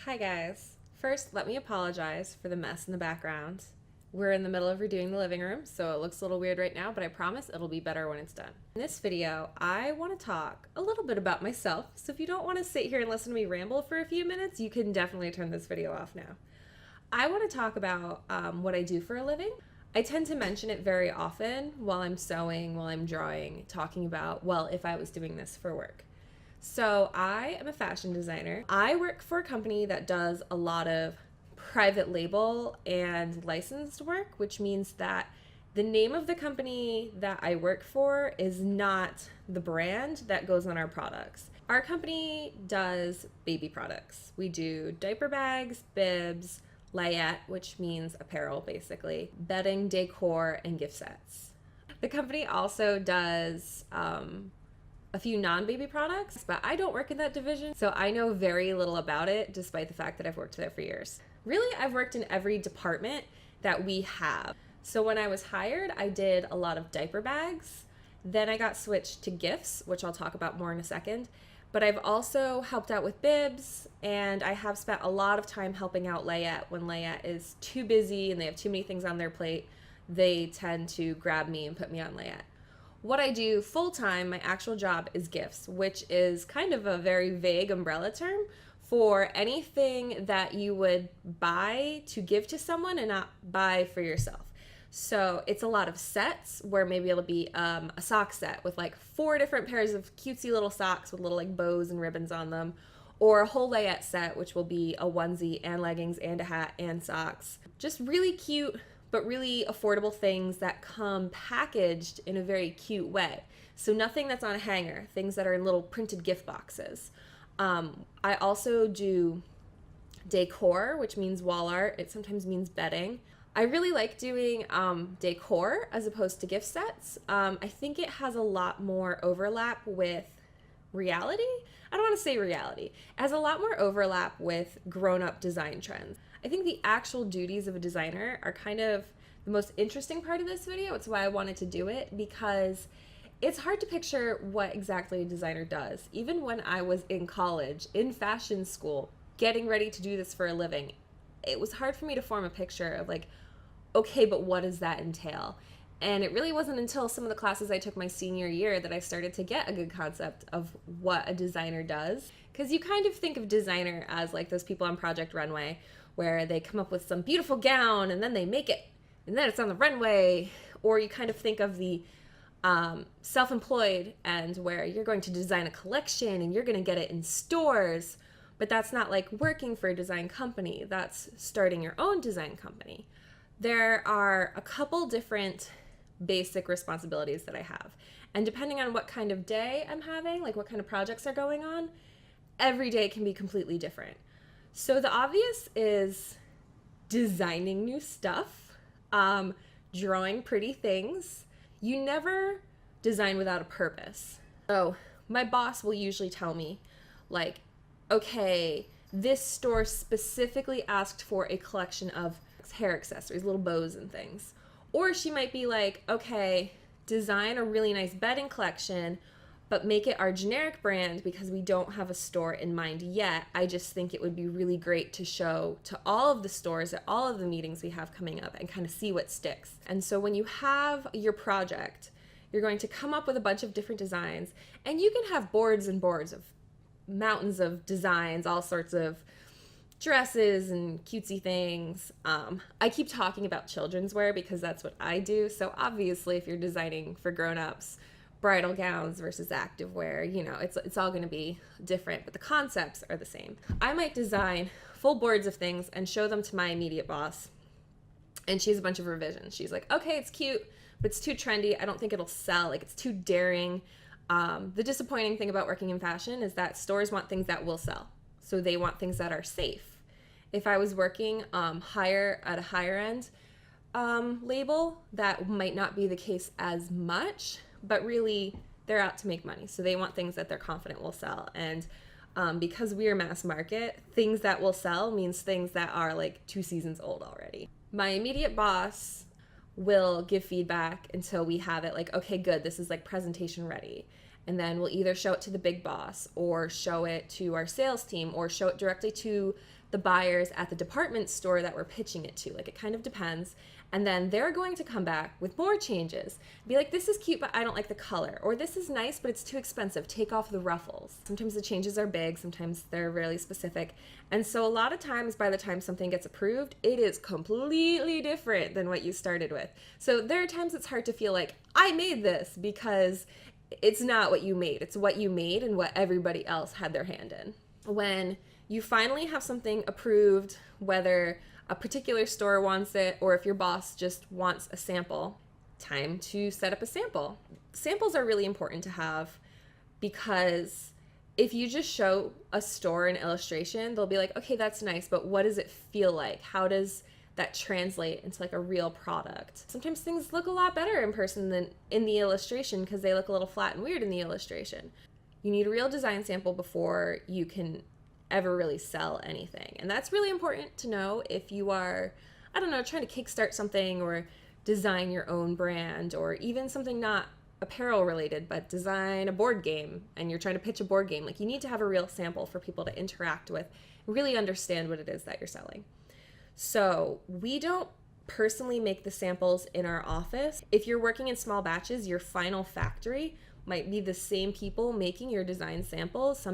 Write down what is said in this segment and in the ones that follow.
Hi guys. First, let me apologize for the mess in the background. We're in the middle of redoing the living room, so it looks a little weird right now, but I promise it'll be better when it's done. In this video, I want to talk a little bit about myself, so if you don't want to sit here and listen to me ramble for a few minutes, you can definitely turn this video off now. I want to talk about what I do for a living. I tend to mention it very often while I'm sewing, while I'm drawing, talking about, well, if I was doing this for work. So I am a fashion designer. I work for a company that does a lot of private label and licensed work, which means that the name of the company that I work for is not the brand that goes on our products. Our company does baby products. We do diaper bags, bibs, layette, which means apparel basically, bedding, decor, and gift sets. The company also does a few non-baby products, but I don't work in that division, so I know very little about it, despite the fact that I've worked there for years. Really, I've worked in every department that we have. So when I was hired, I did a lot of diaper bags. Then I got switched to gifts, which I'll talk about more in a second. But I've also helped out with bibs, and I have spent a lot of time helping out layette. When layette is too busy and they have too many things on their plate, they tend to grab me and put me on layette. What I do full-time, my actual job, is gifts, which is kind of a very vague umbrella term for anything that you would buy to give to someone and not buy for yourself. So it's a lot of sets where maybe it'll be a sock set with like 4 different pairs of cutesy little socks with little like bows and ribbons on them, or a whole layette set, which will be a onesie and leggings and a hat and socks. Just really cute but really affordable things that come packaged in a very cute way. So nothing that's on a hanger, things that are in little printed gift boxes. I also do decor, which means wall art. It sometimes means bedding. I really like doing decor as opposed to gift sets. I think it has a lot more overlap with reality. I don't want to say reality. It has a lot more overlap with grown-up design trends. I think the actual duties of a designer are kind of the most interesting part of this video. It's why I wanted to do it, because it's hard to picture what exactly a designer does. Even when I was in college, in fashion school, getting ready to do this for a living, it was hard for me to form a picture of like, okay, but what does that entail? And it really wasn't until some of the classes I took my senior year that I started to get a good concept of what a designer does. Because you kind of think of designer as like those people on Project Runway, where they come up with some beautiful gown and then they make it and then it's on the runway. Or you kind of think of the self-employed and where you're going to design a collection and you're going to get it in stores. But that's not like working for a design company. That's starting your own design company. There are a couple different basic responsibilities that I have. And depending on what kind of day I'm having, like what kind of projects are going on, every day can be completely different. So the obvious is designing new stuff, drawing pretty things. You never design without a purpose. So my boss will usually tell me, like, okay, this store specifically asked for a collection of hair accessories, little bows and things. Or she might be like, okay, design a really nice bedding collection, but make it our generic brand because we don't have a store in mind yet. I just think it would be really great to show to all of the stores at all of the meetings we have coming up and kind of see what sticks. And so when you have your project, you're going to come up with a bunch of different designs, and you can have boards and boards of mountains of designs, all sorts of dresses and cutesy things. I keep talking about children's wear because that's what I do. So obviously if you're designing for grown-ups, bridal gowns versus activewear, you know, it's all going to be different, but the concepts are the same. I might design full boards of things and show them to my immediate boss, and she has a bunch of revisions. She's like, okay, it's cute, but it's too trendy. I don't think it'll sell. Like, it's too daring. The disappointing thing about working in fashion is that stores want things that will sell. So they want things that are safe. If I was working higher at a higher end label, that might not be the case as much, but really they're out to make money. So they want things that they're confident will sell. And because we're mass market, things that will sell means things that are like 2 seasons old already. My immediate boss will give feedback until we have it like, okay, good, this is like presentation ready. And then we'll either show it to the big boss or show it to our sales team or show it directly to the buyers at the department store that we're pitching it to. Like, it kind of depends. And then they're going to come back with more changes. Be like, this is cute, but I don't like the color. Or this is nice, but it's too expensive. Take off the ruffles. Sometimes the changes are big, sometimes they're really specific. And so a lot of times, by the time something gets approved, it is completely different than what you started with. So there are times it's hard to feel like, I made this, because it's not what you made. It's what you made and what everybody else had their hand in. When you finally have something approved, whether a particular store wants it or if your boss just wants a sample, time to set up a sample. Samples are really important to have, because if you just show a store an illustration, they'll be like, okay, that's nice, but what does it feel like? How does that translate into like a real product? Sometimes things look a lot better in person than in the illustration because they look a little flat and weird in the illustration. You need a real design sample before you can ever really sell anything. And that's really important to know if you are, I don't know, trying to kickstart something or design your own brand, or even something not apparel related, but design a board game and you're trying to pitch a board game. Like, you need to have a real sample for people to interact with, really understand what it is that you're selling. So we don't personally make the samples in our office. If you're working in small batches, your final factory might be the same people making your design samples.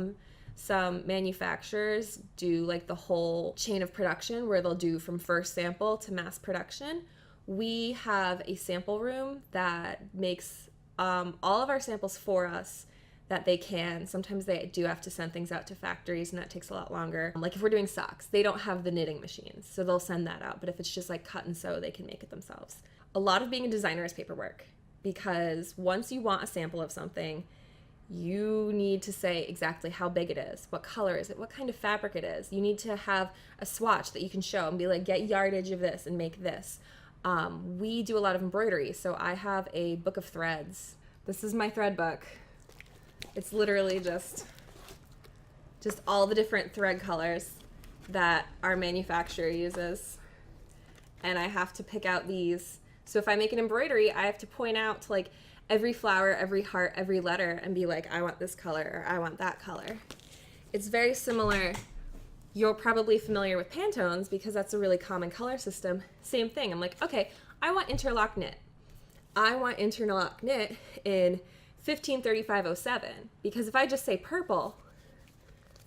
Some manufacturers do like the whole chain of production where they'll do from first sample to mass production. We have a sample room that makes all of our samples for us that they can. Sometimes they do have to send things out to factories and that takes a lot longer. Like if we're doing socks, they don't have the knitting machines, so they'll send that out. But if it's just like cut and sew, they can make it themselves. A lot of being a designer is paperwork, because once you want a sample of something, you need to say exactly how big it is, what color is it, what kind of fabric it is. You need to have a swatch that you can show and be like, get yardage of this and make this. We do a lot of embroidery, so I have a book of threads. This is my thread book. It's literally just all the different thread colors that our manufacturer uses. And I have to pick out these. So if I make an embroidery, I have to point out to like every flower, every heart, every letter, and be like, I want this color, or I want that color. It's very similar. You're probably familiar with Pantones because that's a really common color system. Same thing. I'm like, okay, I want interlock knit. I want interlock knit in 153507, because if I just say purple,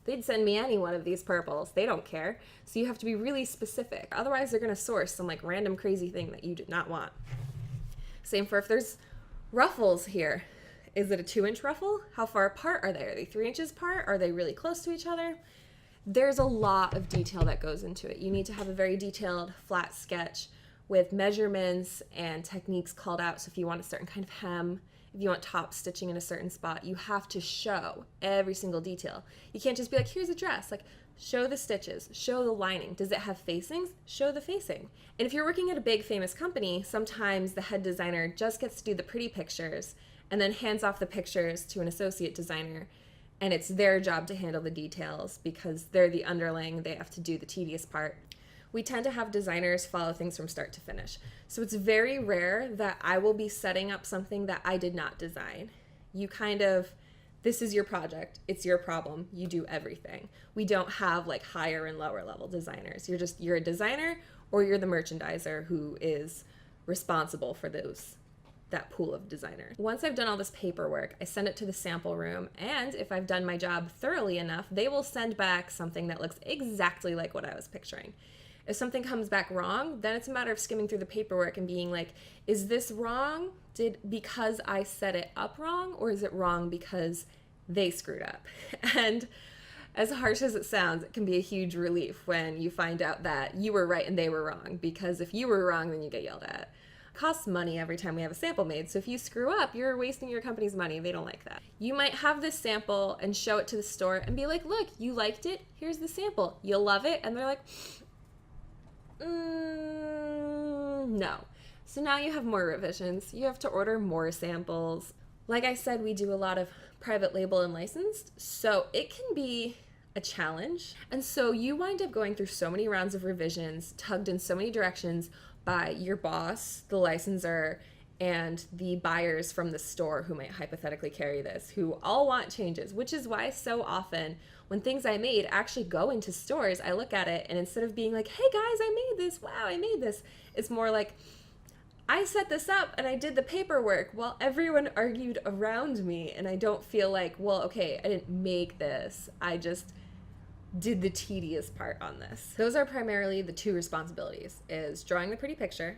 they'd send me any one of these purples. They don't care. So you have to be really specific. Otherwise, they're going to source some like random crazy thing that you did not want. Same for if there's ruffles here. Is it a 2-inch ruffle? How far apart are they? Are they 3 inches apart? Are they really close to each other? There's a lot of detail that goes into it. You need to have a very detailed flat sketch with measurements and techniques called out. So if you want a certain kind of hem, if you want top stitching in a certain spot, you have to show every single detail. You can't just be like, here's a dress. Like, show the stitches, show the lining. Does it have facings? Show the facing. And if you're working at a big famous company, sometimes the head designer just gets to do the pretty pictures and then hands off the pictures to an associate designer. And it's their job to handle the details because they're the underling. They have to do the tedious part. We tend to have designers follow things from start to finish. So it's very rare that I will be setting up something that I did not design. You kind of, this is your project, it's your problem, you do everything. We don't have like higher and lower level designers. You're a designer, or you're the merchandiser who is responsible for that pool of designers. Once I've done all this paperwork, I send it to the sample room, and if I've done my job thoroughly enough, they will send back something that looks exactly like what I was picturing. If something comes back wrong, then it's a matter of skimming through the paperwork and being like, is this wrong because I set it up wrong, or is it wrong because they screwed up? And as harsh as it sounds, it can be a huge relief when you find out that you were right and they were wrong, because if you were wrong, then you get yelled at. It costs money every time we have a sample made, so if you screw up, you're wasting your company's money. They don't like that. You might have this sample and show it to the store and be like, look, you liked it, here's the sample. You'll love it. And they're like, no. So now you have more revisions. You have to order more samples. Like I said, we do a lot of private label and licensed, so it can be a challenge. And so you wind up going through so many rounds of revisions, tugged in so many directions by your boss, the licensor, and the buyers from the store who might hypothetically carry this, who all want changes, which is why so often when things I made actually go into stores, I look at it and instead of being like, hey guys, I made this, wow, I made this, it's more like, I set this up and I did the paperwork while everyone argued around me, and I don't feel like, well, okay, I didn't make this, I just did the tedious part on this. Those are primarily the two responsibilities, is drawing the pretty picture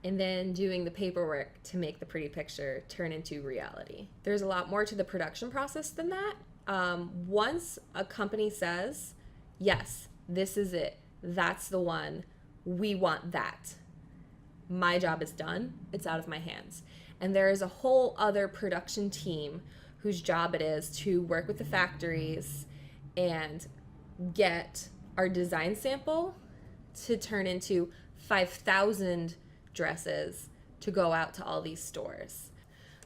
and then doing the paperwork to make the pretty picture turn into reality. There's a lot more to the production process than that. Once a company says, yes, this is it, that's the one, we want that, my job is done, it's out of my hands. And there is a whole other production team whose job it is to work with the factories and get our design sample to turn into 5,000 dresses to go out to all these stores.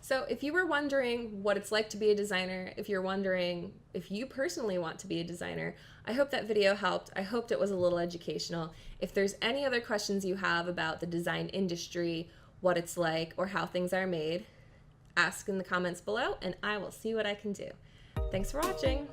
So if you were wondering what it's like to be a designer, if you're wondering if you personally want to be a designer, I hope that video helped. I hoped it was a little educational. If there's any other questions you have about the design industry, what it's like, or how things are made, ask in the comments below and I will see what I can do. Thanks for watching.